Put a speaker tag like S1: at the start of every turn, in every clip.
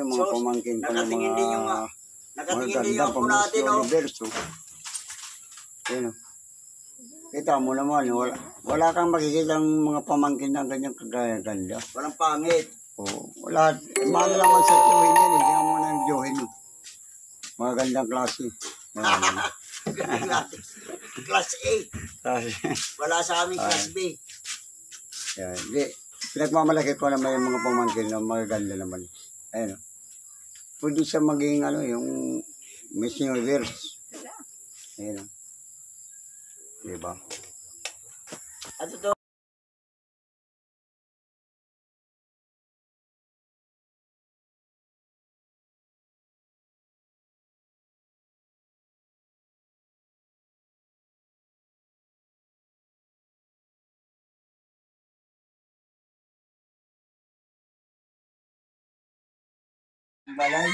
S1: yung mga pamangkin ko ng mga
S2: nakatingin din yung po natin, oh.
S1: Yun, kita mo naman, wala kang makikita ng mga pamangkin ng kanyang kagaya-ganda.
S2: Walang pangit.
S1: Oo, wala. Mahal naman sa Johin yan, hindi nga muna ng Johin. Mga gandang klase.
S2: Class A. Wala sa amin class B.
S1: Yan, hindi. Pinagmamalaki ko naman yung mga pamangkin na magaganda naman. Ayun. Pwede siya maging yung Miss Universe. Ayun. Diba?
S2: Ano to? Balay.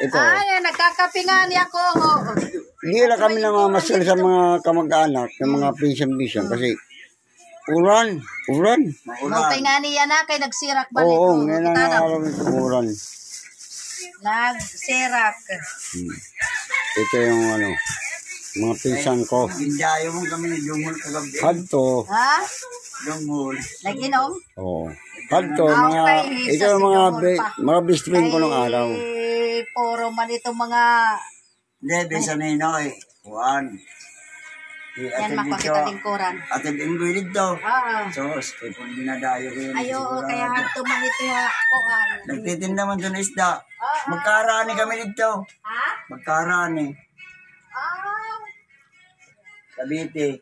S1: Ito.
S3: Ay, nagkakapingan ako.
S1: Hindi lang kami namamasyal sa mga kamag-anak, ng mga pinsan-pinsan kasi ulan.
S3: Multay nga niya na kay nagsirak ba
S1: Oo, ngayon ang araw nito ulan.
S3: Nagsirak.
S1: Ito yung mga pinsan ko.
S2: Gindayo mo kami ng Jungol kagabi.
S1: Hadto.
S3: Ha?
S2: Jungol.
S3: Naginom?
S1: Oo. Hadto, ito yung mga best friend ko nung araw.
S3: Puro man itong mga...
S2: Hindi, bisa na yun, Juan.
S3: Yan, makakita lingkuran.
S2: Atid ang gilid daw.
S3: Oo.
S2: Sos, kaya kung dinadayo ko yun.
S3: Ayo, kaya hadto man ito ya.
S2: Nagtitinda man dun isda. Magkarani kami dito.
S3: Ha?
S2: Magkarani.
S3: Ah.
S2: Cavite.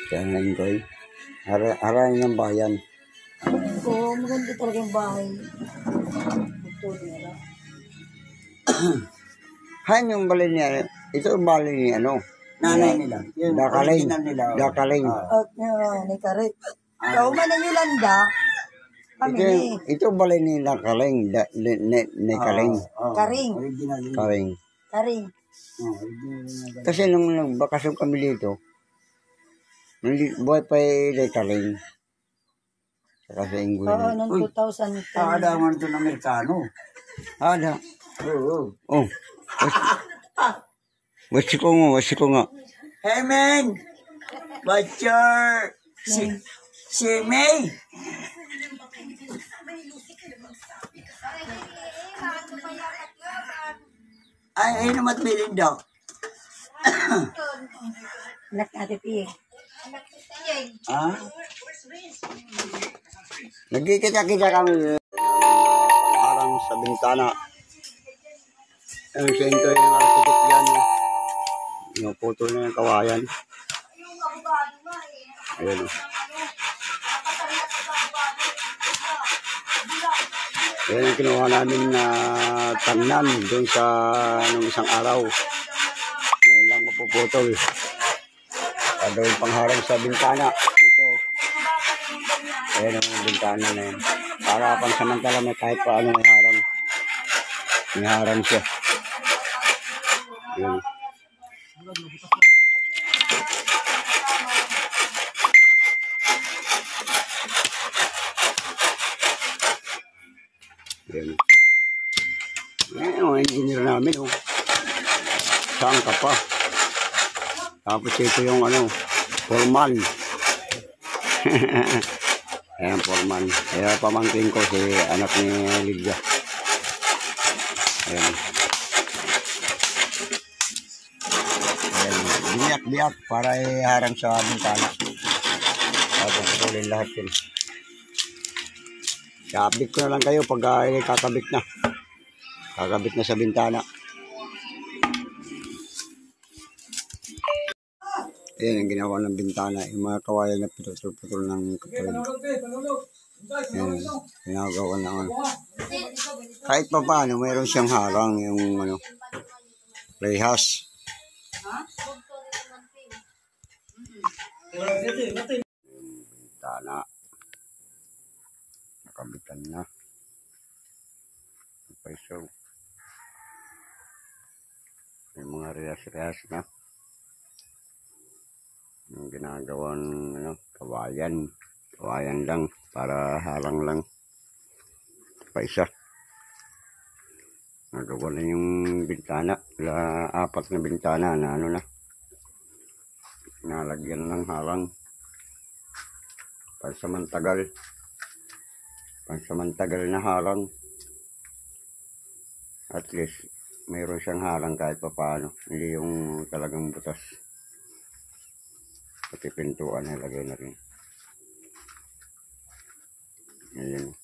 S1: Kaya ngayon ko harayan ng bayan.
S3: Oo, maganda talaga yung bahay.
S1: Hain yung balay niya. Ito yung balay niya,
S2: Nanay nila. Yun,
S1: Dakaling.
S2: original nila.
S1: Dakaling.
S3: Ni Karit. Kau man ang Yolanda.
S1: Ito balay ni Dakaling. Ni Kaling.
S3: Karing.
S2: Original nila.
S1: Kaling.
S3: Karing.
S2: Original nila.
S1: Kasi nung nagbakasyon kami dito, buhay pa yung Kaling. Saka sa Inggoy.
S3: Oo, noong 2010.
S2: Kakadaman ito ng Amerikano.
S1: Ada.
S2: Oo.
S1: Oh. Wasi ko nga.
S2: Hey, man! What's your... Si May? Ay naman bilin daw.
S3: Anak natin piye.
S2: Ha?
S1: Nagkikita-kita kami. Pangharang sa bintana. Ang sento yung architect yan. Yung photo na yung kawayan. Ayan. Ayan ang kinuha namin na tangnan doon sa nung isang araw. Ngayon lang mapuputol. Ada yung pangharang sa bintana. Ito. Ayan ang bintana na yun. Para pang samantala may kahit paano may harang. May harang siya. Yun. Yan. Yan ang engineer namin. Saan ka pa? Tapos ito yung foreman. Ayan, foreman. Kaya pamangkin ko si anak ni Lydia. Ayan. Ayan. Biyak-biyak para iharang sa bintana. Tapos putulin lahat yun. I-update ko na lang kayo pag kakabit na. Kakabit na sa bintana. Ayan ang ginawa ng bintana. Yung mga kawayan na putol-putol ng kapatid. Ayan. Ginagawa na kahit pa paano, mayroon siyang harang yung rehas. Bintana. Nakabitan na. Paiso. May mga rehas-rehas na. Yung ginagawang kawayan. Kawayan lang para harang lang. pa isa. Nagawa na yung bintana. Apat na bintana na ano na. Nalagyan ng harang. Pansamantagal na harang. At least, mayroon siyang harang kahit pa paano. Hindi yung talagang butas. Pati pintuan nilagay na rin. Ayan.